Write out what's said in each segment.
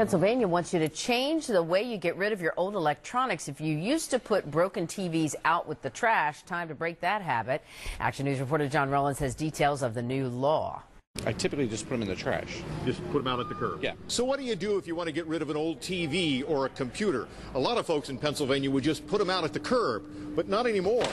Pennsylvania wants you to change the way you get rid of your old electronics. If you used to put broken TVs out with the trash, time to break that habit. Action News reporter John Rollins has details of the new law. I typically just put them in the trash. Just put them out at the curb? Yeah. So what do you do if you want to get rid of an old TV or a computer? A lot of folks in Pennsylvania would just put them out at the curb, but not anymore.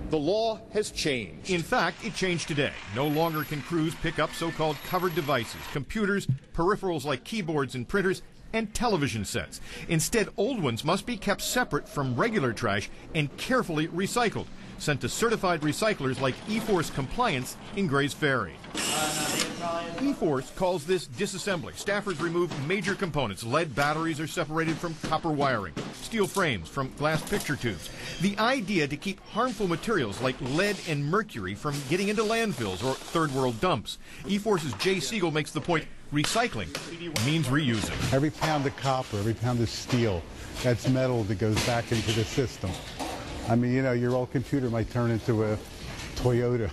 The law has changed. In fact, it changed today. No longer can crews pick up so-called covered devices, computers, peripherals like keyboards and printers, and television sets. Instead, old ones must be kept separate from regular trash and carefully recycled, sent to certified recyclers like eForce Compliance in Grays Ferry. eForce calls this disassembly. Staffers remove major components. Lead batteries are separated from copper wiring, steel frames from glass picture tubes. The idea to keep harmful materials like lead and mercury from getting into landfills or third world dumps. eForce's Jay Siegel makes the point, recycling means reusing. Every pound of copper, every pound of steel, that's metal that goes back into the system. I mean, you know, your old computer might turn into a Toyota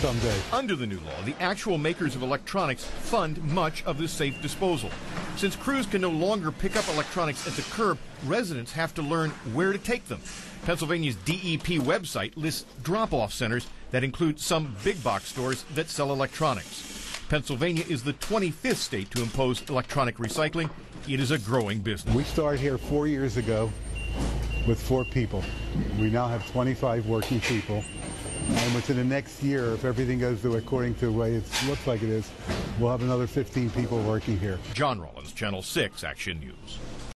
someday. Under the new law, the actual makers of electronics fund much of the safe disposal. Since crews can no longer pick up electronics at the curb, residents have to learn where to take them. Pennsylvania's DEP website lists drop-off centers that include some big box stores that sell electronics. Pennsylvania is the 25th state to impose electronic recycling. It is a growing business. We started here 4 years ago with 4 people. We now have 25 working people. And within the next year, if everything goes according to the way it looks like it is, we'll have another 15 people working here. John Rollins, Channel 6 Action News.